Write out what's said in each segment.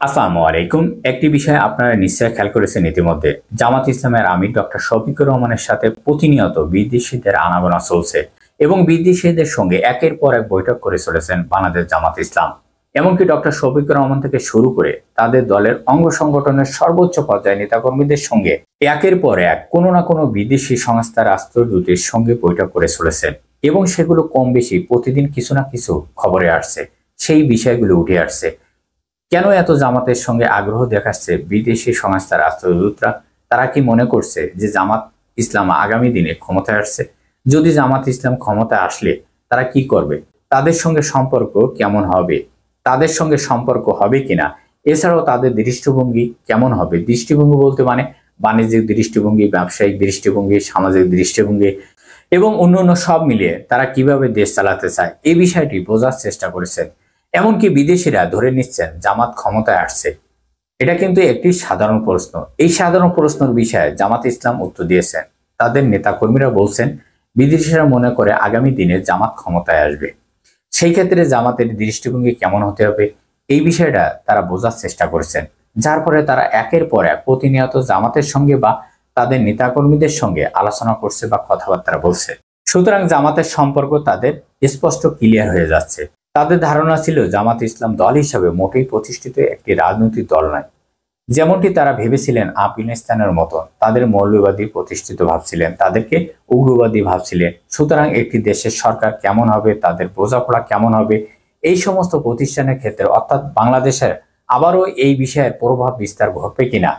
আসসালামু আলাইকুম। একটি বিষয় আপনারা নিশ্চয়ই খেয়াল করেছেন ইতিমধ্যে, জামাত ইসলামের আমির ডক্টর শফিকুর রহমানের সাথে প্রতিনিয়ত বিদেশিদের আনাগোনা চলছে এবং বিদেশিদের সঙ্গে একের পর এক বৈঠক করে চলেছেন বাংলাদেশ জামাত ইসলাম। এমনকি ডক্টর শফিকুর রহমান থেকে শুরু করে তাদের দলের অঙ্গ সংগঠনের সর্বোচ্চ পর্যায়ে নেতাকর্মীদের সঙ্গে একের পর এক কোনো না কোনো বিদেশি সংস্থার রাষ্ট্রদূতের সঙ্গে বৈঠক করে চলেছেন এবং সেগুলো কম বেশি প্রতিদিন কিছু না কিছু খবরে আসছে, সেই বিষয়গুলো উঠে আসছে। কেন এত জামাতের সঙ্গে আগ্রহ দেখাচ্ছে বিদেশি সংস্থার রাষ্ট্রদূতরা? তারা কি মনে করছে যে জামাত ইসলাম আগামী দিনে ক্ষমতায় আসছে? যদি জামাত ইসলাম ক্ষমতায় আসলে তারা কি করবে? তাদের সঙ্গে সম্পর্ক কেমন হবে? তাদের সঙ্গে সম্পর্ক হবে কিনা? এছাড়াও তাদের দৃষ্টিভঙ্গি কেমন হবে? দৃষ্টিভঙ্গি বলতে মানে বাণিজ্যিক দৃষ্টিভঙ্গি, ব্যবসায়িক দৃষ্টিভঙ্গি, সামাজিক দৃষ্টিভঙ্গি এবং অন্যান্য সব মিলিয়ে তারা কিভাবে দেশ চালাতে চায় এই বিষয়টি বোঝার চেষ্টা করেছেন। এমনকি বিদেশিরা ধরে নিচ্ছেন জামাত ক্ষমতায় আসছে। এটা কিন্তু একটি সাধারণ প্রশ্ন। এই সাধারণ প্রশ্নের বিষয়ে জামাত ইসলাম উত্তর দিয়েছেন। তাদের নেতাকর্মীরা বলছেন বিদেশিরা মনে করে আগামী দিনে জামাত ক্ষমতায় আসবে। সেই ক্ষেত্রে জামাতের দৃষ্টিভঙ্গি কেমন হতে হবে এই বিষয়টা তারা বোঝার চেষ্টা করেছেন, যার ফলে তারা একের পর এক প্রতিনিয়ত জামাতের সঙ্গে বা তাদের নেতাকর্মীদের সঙ্গে আলোচনা করছে বা কথাবার্তা বলছে। সুতরাং জামাতের সম্পর্ক তাদের স্পষ্ট ক্লিয়ার হয়ে যাচ্ছে। তাদের ধারণা ছিল জামাত ইসলাম দল হিসাবে মোটেই প্রতিষ্ঠিত একটি রাজনৈতিক দল নয়। যেমনটি তারা ভেবেছিলেন আফগানিস্তানের মতো তাদের মৌলবাদী প্রতিষ্ঠিত ভাবছিলেন, তাদেরকে উগ্রবাদী ভাবছিলেন। সুতরাং একটি দেশের সরকার কেমন হবে, তাদের বোঝাপড়া কেমন হবে, এই সমস্ত প্রতিষ্ঠানের ক্ষেত্রে অর্থাৎ বাংলাদেশের আবারও এই বিষয়ের প্রভাব বিস্তার ঘটবে কিনা,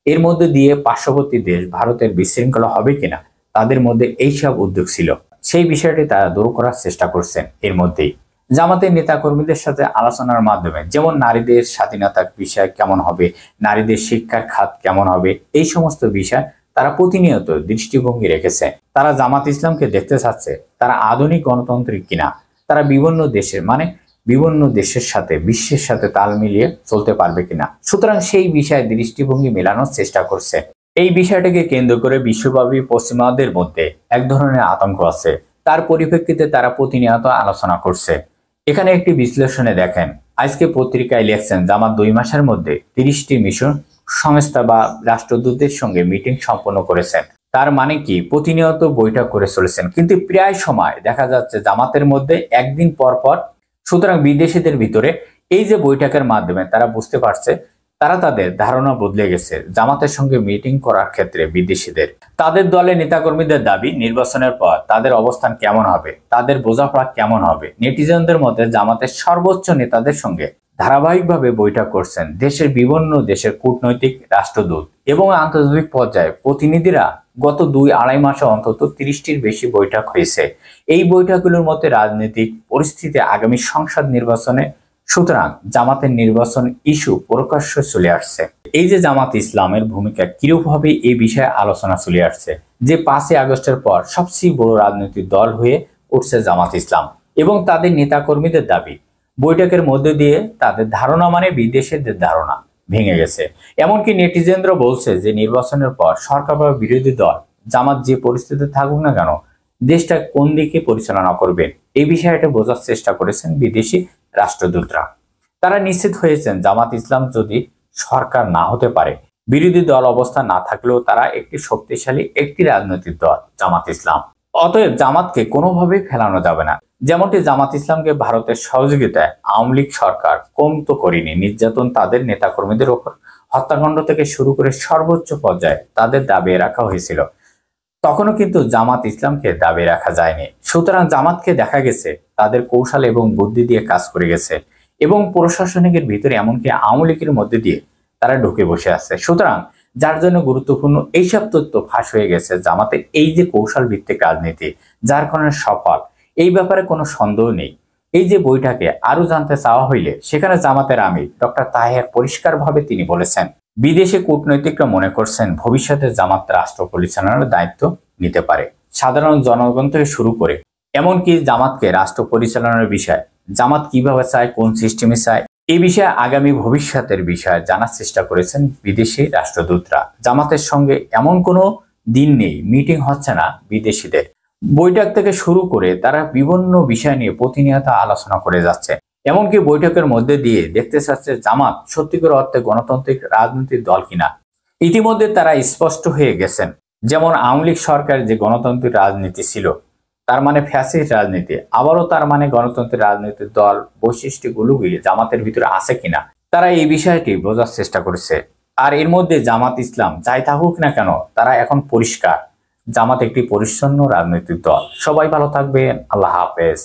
এর মধ্যে দিয়ে পার্শ্ববর্তী দেশ ভারতের বিশৃঙ্খলা হবে কিনা, তাদের মধ্যে এইসব উদ্যোগ ছিল। সেই বিষয়টি তারা দূর করার চেষ্টা করছেন। এর মধ্যেই জামাতের নেতাকর্মীদের সাথে আলোচনার মাধ্যমে যেমন নারীদের স্বাধীনতার বিষয় কেমন হবে, নারীদের শিক্ষার খাত কেমন হবে, এই সমস্ত বিষয় তারা প্রতিনিয়ত দৃষ্টিভঙ্গি রেখেছে। তারা জামাত ইসলামকে দেখতে চাচ্ছে তারা আধুনিক গণতান্ত্রিক কিনা, তারা বিভিন্ন দেশের সাথে বিশ্বের সাথে তাল মিলিয়ে চলতে পারবে কিনা। সুতরাং সেই বিষয়ে দৃষ্টিভঙ্গি মেলানোর চেষ্টা করছে। এই বিষয়টাকে কেন্দ্র করে বিশ্বব্যাপী পশ্চিমাদের মধ্যে এক ধরনের আতঙ্ক আছে। তার পরিপ্রেক্ষিতে তারা প্রতিনিয়ত আলোচনা করছে। এখানে একটি বিশ্লেষণে দেখেন, আজকে পত্রিকায় লিখছেন জামাত 2 মাসের মধ্যে 30টি মিশন সংস্থা বা রাষ্ট্রদূতদের সঙ্গে মিটিং সম্পন্ন করেছেন। তার মানে কি প্রতিনিয়ত বৈঠক করে চলেছেন, কিন্তু প্রায় সময় দেখা যাচ্ছে জামাতের মধ্যে একদিন পর পর। সুতরাং বিদেশিদের ভিতরে এই যে বৈঠকের মাধ্যমে তারা বুঝতে পারছে তারা তাদের ধারণা বদলে গেছে জামাতের সঙ্গে মিটিং করার ক্ষেত্রে বিদেশিদের। তাদের দলের নেতাকর্মীদের দাবি নির্বাচনের পর তাদের অবস্থান কেমন হবে, তাদের বোঝাপড়া কেমন হবে। নেটিজনদের মধ্যে জামাতের সর্বোচ্চ নেতাদের সঙ্গে ধারাবাহিকভাবে বৈঠক করছেন দেশের বিভিন্ন দেশের কূটনৈতিক রাষ্ট্রদূত এবং আন্তর্জাতিক পর্যায়ে প্রতিনিধিরা। গত 2-2.5 মাসে অন্তত 30টির বেশি বৈঠক হয়েছে। এই বৈঠকগুলোর মধ্যে রাজনৈতিক পরিস্থিতি আগামী সংসদ নির্বাচনে, সুতরাং জামাতের নির্বাচন ইস্যু প্রকাশ্যে চলে আসছে। এই যে জামাত ইসলামের ভূমিকা কিরূপ হবে এই বিষয়ে আলোচনা চলে আসছে যে 5ই আগস্টের পর সবচেয়ে বড় রাজনৈতিক দল হয়ে উঠছে জামাত ইসলাম এবং তাদের নেতাকর্মীদের দাবি বৈঠকের মধ্যে দিয়ে তাদের ধারণা মানে বিদেশিদের ধারণা ভেঙে গেছে। এমনকি নেটিজেনরা বলছে যে নির্বাচনের পর সরকার বা বিরোধী দল জামাত যে পরিস্থিতিতে থাকুক না কেন দেশটা কোন দিকে পরিচালনা করবেন এই বিষয়টা বোঝার চেষ্টা করেছেন বিদেশি রাষ্ট্রদূতরা। তারা নিশ্চিত হয়েছেন জামাত ইসলাম যদি সরকার না হতে পারে, বিরোধী দল অবস্থা না থাকলেও তারা একটি শক্তিশালী একটি রাজনৈতিক দল জামাত ইসলাম। অতএব জামাতকে কোনোভাবেই ফেলানো যাবে না। যেমনটি জামাত ইসলামকে ভারতের সহযোগিতায় আওয়ামী লীগ সরকার কম তো করেনি, নির্যাতন তাদের নেতাকর্মীদের ওপর হত্যাকাণ্ড থেকে শুরু করে সর্বোচ্চ পর্যায়ে তাদের দাবিয়ে রাখা হয়েছিল, তখনও কিন্তু জামাত ইসলামকে দাবিয়ে রাখা যায়নি। সুতরাং জামাতকে দেখা গেছে তাদের কৌশল এবং বুদ্ধি দিয়ে কাজ করে গেছে এবং প্রশাসনিকের ভিতরে এমনকি আওয়ামী লীগের মধ্যে দিয়ে তারা ঢুকে বসে আছে। সুতরাং যার জন্য গুরুত্বপূর্ণ এইসব তথ্য ফাঁস হয়ে গেছে জামাতের এই যে কৌশল ভিত্তিক রাজনীতি, যার কারণে সফল, এই ব্যাপারে কোনো সন্দেহ নেই। এই যে বৈঠকে আরো জানতে চাওয়া হইলে সেখানে জামাতের আমির ডক্টর তাহের পরিষ্কারভাবে তিনি বলেছেন বিদেশি কূটনৈতিকরা মনে করছেন ভবিষ্যতে জামাত রাষ্ট্র পরিচালনার দায়িত্ব নিতে পারে। সাধারণ জনগণ থেকে শুরু করে এমনকি জামাতকে রাষ্ট্র পরিচালনার বিষয় জামাত কিভাবে চায়, কোন সিস্টেমে চায়, এই বিষয়ে আগামী ভবিষ্যতের বিষয়ে জানার চেষ্টা করেছেন বিদেশি রাষ্ট্রদূতরা। জামাতের সঙ্গে এমন কোনো দিন নেই মিটিং হচ্ছে না বিদেশিদের। বৈঠক থেকে শুরু করে তারা বিভিন্ন বিষয় নিয়ে প্রতিনিয়ত আলোচনা করে যাচ্ছে। এমনকি বৈঠকের মধ্যে দিয়ে দেখতে চাচ্ছে জামাত সত্যিকার অর্থে গণতান্ত্রিক রাজনৈতিক দল কিনা। ইতিমধ্যে তারা স্পষ্ট হয়ে গেছেন। যেমন আওয়ামী লীগ সরকার যে গণতান্ত্রিক রাজনীতি ছিল, তার মানে ফ্যাসিস্ট রাজনীতি, আবারও তার মানে গণতন্ত্রের রাজনৈতিক দল বৈশিষ্ট্যগুলোই জামাতের ভিতরে আছে কিনা, তারা এই বিষয়টি বোঝার চেষ্টা করেছে। আর এর মধ্যে জামাত ইসলাম যাই থাকুক না কেন, তারা এখন পরিষ্কার জামাত একটি পরিচ্ছন্ন রাজনৈতিক দল। সবাই ভালো থাকবেন, আল্লাহ হাফেজ।